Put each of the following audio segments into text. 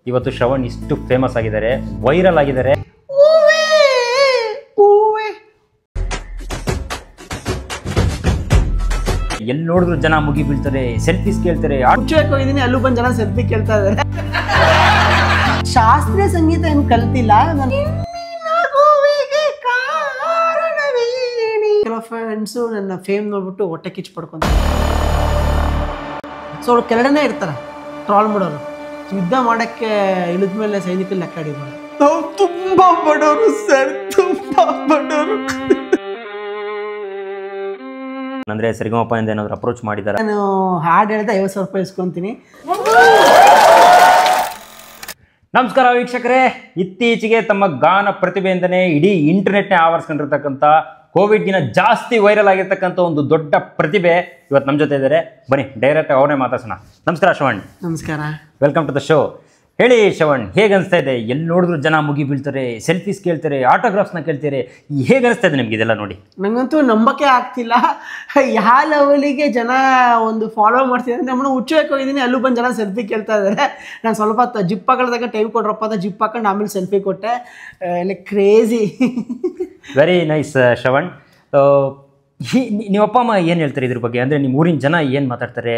ಇವತ್ತು ಶ್ರವಣ್ ಇಷ್ಟು ಫೇಮಸ್ ಆಗಿದ್ದಾರೆ, ವೈರಲ್ ಆಗಿದ್ದಾರೆ. ಎಲ್ಲಿ ನೋಡಿದ್ರು ಜನ ಮುಗಿ ಬೀಳ್ತಾರೆ, ಸೆಲ್ಫೀಸ್ ಕೇಳ್ತಾರೆ. ಹೋಗಿದ್ದೀನಿ, ಅಲ್ಲೂ ಬಂದು ಜನ ಸೆಲ್ಫಿ ಕೇಳ್ತಾ ಇದ್ದಾರೆ. ಶಾಸ್ತ್ರೀಯ ಸಂಗೀತ ಏನು ಕಲ್ತಿಲ್ಲ. ಕೆಲವು ಫ್ರೆಂಡ್ಸು ನನ್ನ ಫೇಮ್ ನೋಡ್ಬಿಟ್ಟು ಹೊಟ್ಟೆ ಕಿಚ್ಚು ಪಡ್ಕೊಂತಾರೆ. ಸೊ ಅವ್ರು ಕೆಳಗಡೆ ಇರ್ತಾರೆ, ಟ್ರಾಲ್ ಮಾಡೋರು. ಯುದ್ಧ ಮಾಡೋಕ್ಕೆ ಇಳಿದ್ಮೇಲೆ ಸೈನಿಕರು ಲೆಕ್ಕ ಹಿಡಿಬಾರ್ದು. ನಾವು ತುಂಬಾ ಬಡವರು ಸರ್, ತುಂಬಾ ಬಡವರು. ಅಂದ್ರೆ ಸರಿಗಮಪದಿಂದ ಏನಾದ್ರು ಅಪ್ರೋಚ್ ಮಾಡಿದಾರೆ? ನಾನು ಹಾಡು ಹೇಳಿದೆ 50,000 ರೂಪಾಯಿ ಇಸ್ಕೊಂತೀನಿ. ನಮಸ್ಕಾರ ವೀಕ್ಷಕರೇ, ಇತ್ತೀಚೆಗೆ ತಮ್ಮ ಗಾನ ಪ್ರತಿಭೆಯಿಂದನೇ ಇಡೀ ಇಂಟರ್ನೆಟ್ನೇ ಆವರಿಸ್ಕೊಂಡಿರ್ತಕ್ಕಂಥ ಕೋವಿಡ್ಗಿನ ಜಾಸ್ತಿ ವೈರಲ್ ಆಗಿರ್ತಕ್ಕಂಥ ಒಂದು ದೊಡ್ಡ ಪ್ರತಿಭೆ ಇವತ್ತು ನಮ್ಮ ಜೊತೆ ಇದ್ದಾರೆ. ಬನ್ನಿ ಡೈರೆಕ್ಟ್ ಅವರೇ ಮಾತಾಡ್ಸೋಣ. ನಮಸ್ಕಾರ ಶ್ರವಣ್. ನಮಸ್ಕಾರ, ವೆಲ್ಕಮ್ ಟು ದ ಶೋ. ಹೇಳಿ ಶ್ರವಣ್, ಹೇಗೆ ಅನಿಸ್ತಾ ಇದೆ? ಎಲ್ಲಿ ನೋಡಿದ್ರು ಜನ ಮುಗಿ ಬೀಳ್ತಾರೆ, ಸೆಲ್ಫೀಸ್ ಕೇಳ್ತಾರೆ, ಆಟೋಗ್ರಾಫ್ಸ್ನ ಕೇಳ್ತಾರೆ. ಹೇಗೆ ಅನಿಸ್ತಾ ಇದೆ ನಿಮ್ಗೆ ಇದೆಲ್ಲ ನೋಡಿ? ನಂಗಂತೂ ನಂಬಕ್ಕೆ ಆಗ್ತಿಲ್ಲ. ಯಾವ ಲೆವೆಲಿಗೆ ಜನ ಒಂದು ಫಾಲೋ ಮಾಡ್ತಿದ್ದಾರೆ. ನಮ್ಮನ್ನು ಹುಚ್ಚಕ್ಕೆ ಹೋಗಿದ್ದೀನಿ, ಅಲ್ಲೂ ಬಂದು ಜನ ಸೆಲ್ಫಿ ಕೇಳ್ತಾ ಇದ್ದಾರೆ. ನಾನು ಸ್ವಲ್ಪ ಜಿಪ್ ಹಾಕೊಳ್ಳೋದಾಗ ಟೈಮ್ ಕೊಡ್ರಪ್ಪ ಅಂತ ಜಿಪ್ ಹಾಕೊಂಡು ಆಮೇಲೆ ಸೆಲ್ಫಿ ಕೊಟ್ಟೆ. Like crazy. Very nice Shravan. ನೀವು ಅಪ್ಪ ಅಮ್ಮ ಏನು ಹೇಳ್ತಾರೆ ಇದ್ರ ಬಗ್ಗೆ? ಅಂದರೆ ನಿಮ್ಮ ಊರಿನ ಜನ ಏನು ಮಾತಾಡ್ತಾರೆ?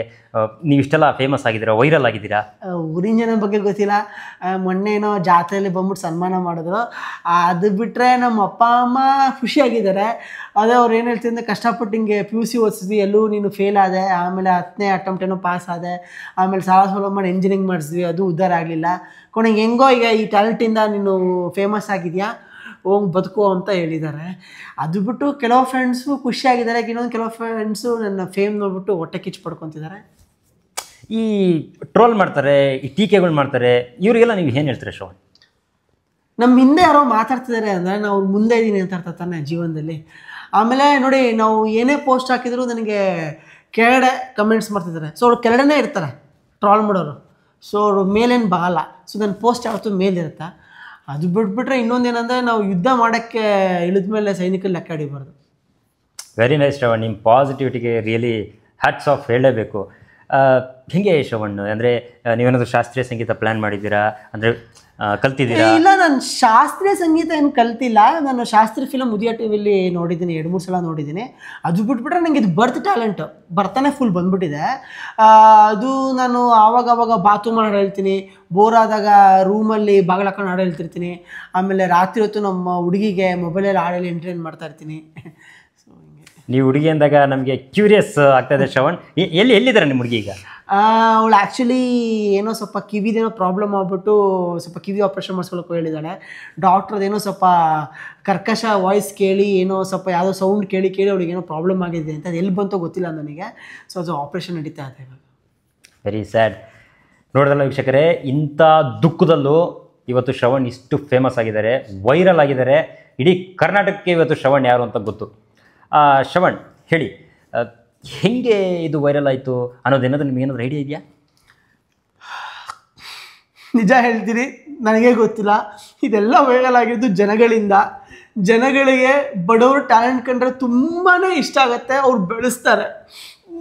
ನೀವು ಇಷ್ಟೆಲ್ಲ ಫೇಮಸ್ ಆಗಿದ್ದೀರಾ, ವೈರಲ್ ಆಗಿದ್ದೀರಾ? ಊರಿನ ಜನ ಬಗ್ಗೆ ಗೊತ್ತಿಲ್ಲ. ಮೊನ್ನೆ ಏನೋ ಜಾತ್ರೆಯಲ್ಲಿ ಬಂದ್ಬಿಟ್ಟು ಸನ್ಮಾನ ಮಾಡಿದ್ರು. ಅದು ಬಿಟ್ಟರೆ ನಮ್ಮ ಅಪ್ಪ ಅಮ್ಮ ಖುಷಿಯಾಗಿದ್ದಾರೆ. ಅದೇ ಅವ್ರು ಏನು ಹೇಳ್ತಿದ್ದೆ, ಕಷ್ಟಪಟ್ಟು ಹಿಂಗೆ PUC ಓದಿಸಿದ್ವಿ, ಎಲ್ಲೂ ನೀನು ಫೇಲ್ ಆದೆ, ಆಮೇಲೆ 10ನೇ ಅಟೆಂಪ್ಟ್ ಏನೋ ಪಾಸ್ ಆದೆ, ಆಮೇಲೆ ಸಾಲ ಸೋಲ ಮಾಡಿ ಎಂಜಿನಿಯರಿಂಗ್ ಮಾಡಿಸಿದ್ವಿ, ಅದು ಉದ್ಧಾರ ಆಗಲಿಲ್ಲ. ಕೊನೆಗೆ ಹೆಂಗೋ ಈಗ ಈ ಟ್ಯಾಲೆಂಟಿಂದ ನೀನು ಫೇಮಸ್ ಆಗಿದೆಯಾ, ಹೋಗಿ ಬದುಕು ಅಂತ ಹೇಳಿದ್ದಾರೆ. ಅದು ಬಿಟ್ಟು ಕೆಲವು ಫ್ರೆಂಡ್ಸು ಖುಷಿಯಾಗಿದ್ದಾರೆ, ಇನ್ನೊಂದು ಕೆಲವು ಫ್ರೆಂಡ್ಸು ನನ್ನ ಫೇಮ್ ನೋಡ್ಬಿಟ್ಟು ಹೊಟ್ಟೆ ಕಿಚ್ಚು ಪಡ್ಕೊತಿದ್ದಾರೆ. ಈ ಟ್ರೋಲ್ ಮಾಡ್ತಾರೆ, ಈ ಟೀಕೆಗಳು ಮಾಡ್ತಾರೆ, ಇವರಿಗೆಲ್ಲ ನೀವು ಏನು ಹೇಳ್ತೀರಾ ಶ್ರವಣ್? ನಮ್ಮ ಹಿಂದೆ ಯಾರೋ ಮಾತಾಡ್ತಿದ್ದಾರೆ ಅಂದರೆ ನಾವು ಮುಂದೆ ಇದ್ದೀನಿ ಅಂತ ಅರ್ಥ ತಾನೆ ಜೀವನದಲ್ಲಿ. ಆಮೇಲೆ ನೋಡಿ, ನಾವು ಏನೇ ಪೋಸ್ಟ್ ಹಾಕಿದ್ರು ನನಗೆ ಕೆಳಗಡೆ ಕಮೆಂಟ್ಸ್ ಮಾಡ್ತಿದ್ದಾರೆ. ಸೊ ಅವ್ರು ಕೆಳಗಡೆ ಇರ್ತಾರೆ, ಟ್ರಾಲ್ ಮಾಡೋರು. ಸೊ ಅವ್ರು ಮೇಲೇನು ಬರಲ್ಲ. ಸೊ ನನ್ನ ಪೋಸ್ಟ್ ಯಾವತ್ತೂ ಮೇಲಿರುತ್ತೆ. ಅದು ಬಿಟ್ಬಿಟ್ರೆ ಇನ್ನೊಂದೇನಂದರೆ, ನಾವು ಯುದ್ಧ ಮಾಡೋಕ್ಕೆ ಇಳಿದ್ಮೇಲೆ ಸೈನಿಕರು ಲೆಕ್ಕ ಹಿಡಿಬಾರ್ದು. ವೆರಿ ನೈಸ್ ಶ್ರವಣ್, ನಿಮ್ಮ ಪಾಸಿಟಿವಿಟಿಗೆ ರಿಯಲಿ ಹ್ಯಾಟ್ಸ್ ಆಫ್ ಹೇಳಲೇಬೇಕು. ಹೇಗೆ ಶ್ರವಣ್, ಅಂದರೆ ನೀವೇನಾದರೂ ಶಾಸ್ತ್ರೀಯ ಸಂಗೀತ ಪ್ಲ್ಯಾನ್ ಮಾಡಿದ್ದೀರಾ? ಅಂದರೆ ಕಲ್ತಿದ್ದೀರಾ? ಇಲ್ಲ, ನಾನು ಶಾಸ್ತ್ರೀಯ ಸಂಗೀತ ಏನು ಕಲ್ತಿಲ್ಲ. ನಾನು ಶಾಸ್ತ್ರೀಯ ಫಿಲಮ್ ಉದಯ ಟಿವಿಲಿ ನೋಡಿದ್ದೀನಿ, 2-3 ಸಲ ನೋಡಿದ್ದೀನಿ. ಅದು ಬಿಟ್ಬಿಟ್ರೆ ನನಗೆ ಇದು ಬರ್ತ್ ಟ್ಯಾಲೆಂಟು, ಬರ್ತಾನೆ ಫುಲ್ ಬಂದ್ಬಿಟ್ಟಿದೆ. ಅದು ನಾನು ಆವಾಗವಾಗ ಬಾತ್ರೂಮಲ್ಲಿ ಹಾಡು ಹೇಳ್ತೀನಿ, ಬೋರ್ ಆದಾಗ ರೂಮಲ್ಲಿ ಬಾಗಿಲು ಹಾಕೊಂಡು ಹಾಡು ಹೇಳ್ತಿರ್ತೀನಿ. ಆಮೇಲೆ ರಾತ್ರಿ ಹೊತ್ತು ನಮ್ಮ ಹುಡುಗಿಗೆ ಮೊಬೈಲಲ್ಲಿ ಹಾಡಲ್ಲಿ ಎಂಟರ್ಟೈನ್ ಮಾಡ್ತಾ ಇರ್ತೀನಿ. ಸೊ ಹಿಂಗೆ. ನೀವು ಹುಡುಗಿ ಅಂದಾಗ ನಮಗೆ ಕ್ಯೂರಿಯಸ್ ಆಗ್ತಾಯಿದೆ ಶ್ರವಣ್, ಎಲ್ಲಿದ್ದಾರೆ ನಿಮ್ಮ ಹುಡುಗಿ ಈಗ? ಅವಳು ಆ್ಯಕ್ಚುಲಿ ಏನೋ ಸ್ವಲ್ಪ ಕಿವಿದೇನೋ ಪ್ರಾಬ್ಲಮ್ ಆಗ್ಬಿಟ್ಟು ಸ್ವಲ್ಪ ಕಿವಿ ಆಪ್ರೇಷನ್ ಮಾಡಿಸ್ಕೊಳಕ್ಕೆ ಹೇಳಿದ್ದಾಳೆ. ಡಾಕ್ಟ್ರ್ ಅದೇನೋ ಸ್ವಲ್ಪ ಕರ್ಕಶ ವಾಯ್ಸ್ ಕೇಳಿ, ಏನೋ ಸ್ವಲ್ಪ ಯಾವುದೋ ಸೌಂಡ್ ಕೇಳಿ ಅವಳಿಗೆ ಏನೋ ಪ್ರಾಬ್ಲಮ್ ಆಗಿದೆ ಅಂತ. ಅದು ಎಲ್ಲಿ ಬಂತೋ ಗೊತ್ತಿಲ್ಲ ನನಗೆ. ಸೊ ಅದು ಆಪ್ರೇಷನ್ ನಡೀತಾ ಇದೆ ಇವಾಗ. Very sad. ನೋಡಿದ್ರಲ್ಲ ವೀಕ್ಷಕರೇ, ಇಂಥ ದುಃಖದಲ್ಲೂ ಇವತ್ತು ಶ್ರವಣ್ ಇಷ್ಟು ಫೇಮಸ್ ಆಗಿದ್ದಾರೆ, ವೈರಲ್ ಆಗಿದ್ದಾರೆ. ಇಡೀ ಕರ್ನಾಟಕಕ್ಕೆ ಇವತ್ತು ಶ್ರವಣ್ ಯಾರು ಅಂತ ಗೊತ್ತು. ಶ್ರವಣ್ ಹೇಳಿ, ಹೆಂಗೆ ಇದು ವೈರಲ್ ಆಯಿತು ಅನ್ನೋದೇನಾದರೂ ನಿಮ್ಗೆ ಏನಾದರೂ ಐಡಿಯಾ ಇದೆಯಾ? ನಿಜ ಹೇಳ್ತೀನಿ, ನನಗೆ ಗೊತ್ತಿಲ್ಲ. ಇದೆಲ್ಲ ವೈರಲ್ ಆಗಿದ್ದು ಜನಗಳಿಂದ. ಜನಗಳಿಗೆ ಬಡವರು ಟ್ಯಾಲೆಂಟ್ ಕಂಡ್ರೆ ತುಂಬಾ ಇಷ್ಟ ಆಗುತ್ತೆ, ಅವ್ರು ಬೆಳೆಸ್ತಾರೆ.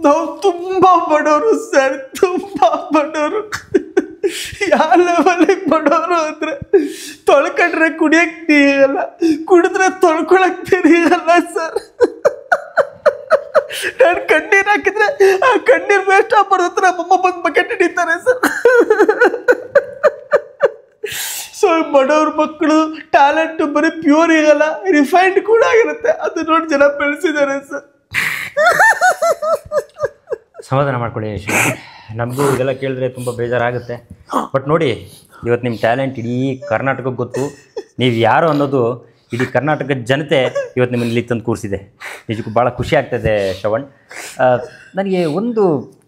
ನಾವು ತುಂಬ ಬಡವರು ಸರ್, ತುಂಬ ಬಡವರು. ಯಾವ ಲೆವೆಲಿಗೆ ಬಡವರು ಅಂದರೆ, ತೊಳ್ಕೊಂಡ್ರೆ ಕುಡಿಯೋಕ್ಕೆ ನೀರಲ್ಲ, ಕುಡಿದ್ರೆ ತೊಳ್ಕೊಳಕ್ಕೆ ನೀರಲ್ಲ ಸರ್. ನಾನು ಕಣ್ಣೀರು ಹಾಕಿದ್ರೆ ಆ ಕಣ್ಣೀರು ವೇಸ್ಟ್ ಆಗ್ಬಾರ್ದು, ನಮ್ಮಮ್ಮ ಬಂದು ಬಕೆಟ್ ಹಿಡಿತಾರೆ ಸರ್. ಸೊ ಬಡವ್ರ ಮಕ್ಕಳು ಟ್ಯಾಲೆಂಟ್ ಬರೀ ಪ್ಯೂರ್ ಇರಲ್ಲ, ರಿಫೈನ್ಡ್ ಕೂಡ ಆಗಿರುತ್ತೆ. ಅದು ನೋಡಿ ಜನ ಬೆಳೆಸಿದ್ದಾರೆ ಸರ್. ಸಮಾಧಾನ ಮಾಡ್ಕೊಳ್ಳಿ, ನಮಗೂ ಇದೆಲ್ಲ ಕೇಳಿದ್ರೆ ತುಂಬ ಬೇಜಾರಾಗುತ್ತೆ. ಬಟ್ ನೋಡಿ, ಇವತ್ತು ನಿಮ್ಮ ಟ್ಯಾಲೆಂಟ್ ಇಡೀ ಕರ್ನಾಟಕಕ್ಕೆ ಗೊತ್ತು. ನೀವು ಯಾರು ಅನ್ನೋದು ಇಡೀ ಕರ್ನಾಟಕದ ಜನತೆ ಇವತ್ತು ನಿಮ್ಮನ್ನು ಇಲ್ಲಿ ತಂದು ಕೂರಿಸಿದೆ. ನಿಜಕ್ಕೂ ಭಾಳ ಖುಷಿ ಆಗ್ತದೆ ಶ್ರವಣ್. ನನಗೆ ಒಂದು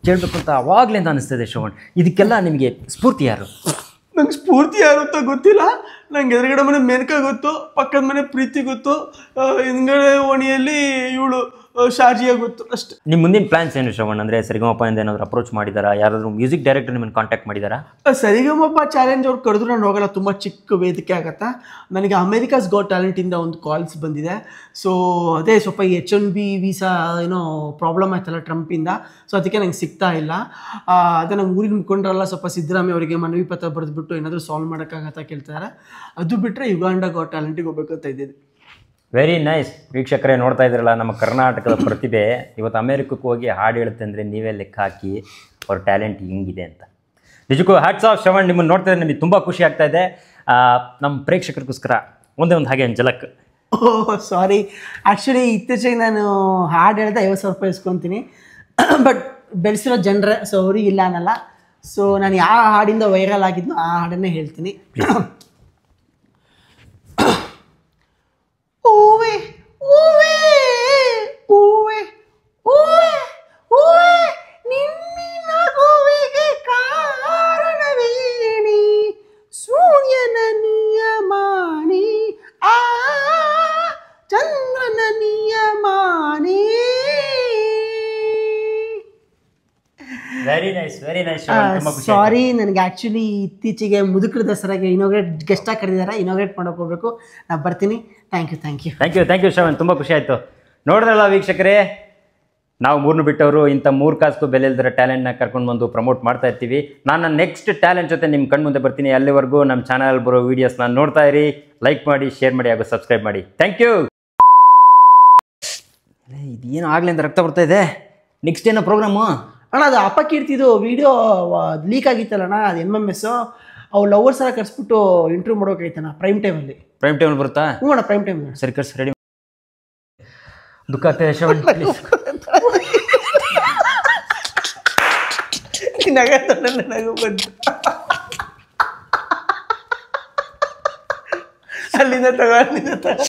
ಕೇಳಬೇಕು ಅಂತ ಆವಾಗಲಿಂದ ಅನ್ನಿಸ್ತದೆ ಶ್ರವಣ್, ಇದಕ್ಕೆಲ್ಲ ನಿಮಗೆ ಸ್ಫೂರ್ತಿ ಯಾರು? ನಂಗೆ ಸ್ಫೂರ್ತಿ ಯಾರು ಅಂತ ಗೊತ್ತಿಲ್ಲ. ನಂಗೆ ಎದುರುಗಡೆ ಮನೆ ಮೇನಕ ಗೊತ್ತು, ಪಕ್ಕದ ಮನೆ ಪ್ರೀತಿ ಗೊತ್ತು, ಹಿಂದ್ಗಡೆ ಓಣಿಯಲ್ಲಿ ಇವಳು ಶಾರ್ಜಿಯ ಗೊತ್ತು ಅಷ್ಟೇ. ನಿಮ್ಮ ಮುಂದಿನ ಪ್ಲಾನ್ಸ್ ಏನು ಶ್ರವಣ್? ಅಂದರೆ ಸರಿಗಮಪದಿಂದ ಏನಾದರೂ ಅಪ್ರೋಚ್ ಮಾಡಿದಾರಾ? ಯಾರಾದರೂ ಮ್ಯೂಸಿಕ್ ಡೈರೆಕ್ಟರ್ ನಿಮ್ಮನ್ನು ಕಾಂಟ್ಯಾಕ್ಟ್ ಮಾಡಿದಾರಾ? ಸರಿಗಮಪ ಚಾಲೆಂಜ್ ಅವ್ರು ಕರೆದ್ರು ನಾನು ಹೋಗಲ್ಲ, ತುಂಬ ಚಿಕ್ಕ ವೇದಿಕೆ ಆಗತ್ತಾ. ನನಗೆ ಅಮೇರಿಕಾಸ್ ಗಾಟ್ ಟ್ಯಾಲೆಂಟಿಂದ ಒಂದು ಕಾಲ್ಸ್ ಬಂದಿದೆ. ಸೊ ಅದೇ ಸ್ವಲ್ಪ H1B ವೀಸಾ ಏನೋ ಪ್ರಾಬ್ಲಮ್ ಆಯ್ತಲ್ಲ ಟ್ರಂಪಿಂದ, ಸೊ ಅದಕ್ಕೆ ನಂಗೆ ಸಿಗ್ತಾ ಇಲ್ಲ. ಅದೇ ನಂಗೆ ಊರಿಗೆ ಮುಖಂಡ್ರಲ್ಲ ಸ್ವಲ್ಪ ಸಿದ್ದರಾಮಯ್ಯ ಅವರಿಗೆ ಮನವಿ ಪತ್ರ ಬರೆದ್ಬಿಟ್ಟು ಏನಾದರೂ ಸಾಲ್ವ್ ಮಾಡೋಕ್ಕಾಗತ್ತಾ ಕೇಳ್ತಾರೆ. ಅದು ಬಿಟ್ಟರೆ ಯುಗಾಂಡ ಗಾಟ್ ಟ್ಯಾಲೆಂಟಿಗೆ ಹೋಗ್ಬೇಕಂತ ಇದ್ದೀನಿ. Very nice. ವೀಕ್ಷಕರೇ ನೋಡ್ತಾ ಇದ್ರಲ್ಲ, ನಮ್ಮ ಕರ್ನಾಟಕದ ಪ್ರತಿಭೆ ಇವತ್ತು ಅಮೇರಿಕಕ್ಕೆ ಹೋಗಿ ಹಾಡು ಹೇಳುತ್ತೆ ಅಂದರೆ ನೀವೇ ಲೆಕ್ಕ ಹಾಕಿ ಅವ್ರ ಟ್ಯಾಲೆಂಟ್ ಹಿಂಗಿದೆ ಅಂತ. ನಿಜಕ್ಕೂ ಹ್ಯಾಟ್ಸ್ ಆಫ್ ಶ್ರವಣ್. ನಿಮ್ಮನ್ನು ನೋಡ್ತಾ ಇದ್ರೆ ನಮಗೆ ತುಂಬ ಖುಷಿ ಆಗ್ತಾ ಇದೆ. ನಮ್ಮ ಪ್ರೇಕ್ಷಕರಿಗೋಸ್ಕರ ಒಂದೇ ಒಂದು ಹಾಗೆ ಒಂದು ಝಲಕ್. ಓಹ್ ಸಾರಿ, ಆ್ಯಕ್ಚುಲಿ ಇತ್ತೀಚೆಗೆ ನಾನು ಹಾಡು ಹೇಳಿದೆ 50,000 ರೂಪಾಯಿ ಇಸ್ಕೊತೀನಿ. ಬಟ್ ಬೆಳೆಸಿರೋ ಜನರೇ, ಸೊ ಅವ್ರಿಗೆ ಇಲ್ಲ ಅನ್ನಲ್ಲ. ಸೊ ನಾನು ಯಾವ ಹಾಡಿಂದ ವೈರಲ್ ಆಗಿದ್ನೋ ಆ ಹಾಡನ್ನೇ ಹೇಳ್ತೀನಿ. ಹೂವೆ ಹೂವೆ ಹೂವೆ ಹೂವೆ ಹೂವೆ ನಿನ್ನ ಗೋವಿಗೆ ಕಾರಣವೇನಿ ಸೂರ್ಯನ ನಿಯಮಾನಿ ಆ ಚಂದ್ರನ ನಿಯಮಾನಿ. Very nice, very nice. Sorry, ನನಗೆ ಆ್ಯಕ್ಚುಲಿ ಇತ್ತೀಚೆಗೆ ಮುದುಕರ ದಸರಾಗೆ ಇನೋಗ್ರೇಟ್ ಗೆಸ್ಟಾಗಿ ಕರೆದಿದ್ದಾರೆ. ಇನೋಗ್ರೇಟ್ ಮಾಡೋಕೆ ಹೋಗ್ಬೇಕು, ನಾನು ಬರ್ತೀನಿ. ಥ್ಯಾಂಕ್ ಯು ಶ್ರವಣ್, ತುಂಬ ಖುಷಿ ಆಯಿತು. ನೋಡಿದ್ರಲ್ಲ ವೀಕ್ಷಕರೇ, ನಾವು ಮೂರನ್ನು ಬಿಟ್ಟವರು ಇಂಥ 3 ಕಾಸ್ಗೂ ಬೆಲೆ ಇಲ್ದಿರೋ ಟ್ಯಾಲೆಂಟ್ನ ಕರ್ಕೊಂಡು ಬಂದು ಪ್ರಮೋಟ್ ಮಾಡ್ತಾ ಇರ್ತೀವಿ. ನಾನು ನೆಕ್ಸ್ಟ್ ಟ್ಯಾಲೆಂಟ್ ಜೊತೆ ನಿಮ್ಮ ಕಣ್ಣು ಮುಂದೆ ಬರ್ತೀನಿ. ಅಲ್ಲಿವರೆಗೂ ನಮ್ಮ ಚಾನಲ್ ಬರೋ ವೀಡಿಯೋಸ್ನ ನೋಡ್ತಾ ಇರಿ, ಲೈಕ್ ಮಾಡಿ, ಶೇರ್ ಮಾಡಿ ಹಾಗೂ ಸಬ್ಸ್ಕ್ರೈಬ್ ಮಾಡಿ. Thank you. ಇದೇನು ಆಗ್ಲಿಂದ ರಕ್ತ ಬರ್ತಾ ಇದೆ. ನೆಕ್ಸ್ಟ್ ಏನೋ ಪ್ರೋಗ್ರಾಮು ಅಣ್ಣ? ಅದು ಅಪ್ಪಕ್ಕಿರ್ತಿದ್ದು ವಿಡಿಯೋ ಲೀಕ್ ಆಗಿತ್ತಲ್ಲಣ್ಣ, ಅದು MMS ಅವು ಲವರ್ಸ್ ಎಲ್ಲ ಕರ್ಸ್ಬಿಟ್ಟು ಇಂಟರ್ವ್ಯೂ ಮಾಡೋಕೈತಣ್ಣ ಪ್ರೈಮ್ ಟೈಮಲ್ಲಿ. ಪ್ರೈಮ್ ಟೈಮಲ್ಲಿ ಬರುತ್ತಾ? ಹ್ಞೂ ಅಣ್ಣ, ಪ್ರೈಮ್ ಟೈಮ್. ಸರಿ ಕರ್ಸ್, ರೆಡಿ. ದುಃಖ ಆಗ್ತದೆ ಶ್ರವಣ್, ಪ್ಲೀಸ್. ನಗು ಬಂತು ಅಲ್ಲಿಂದ ತಗೋ.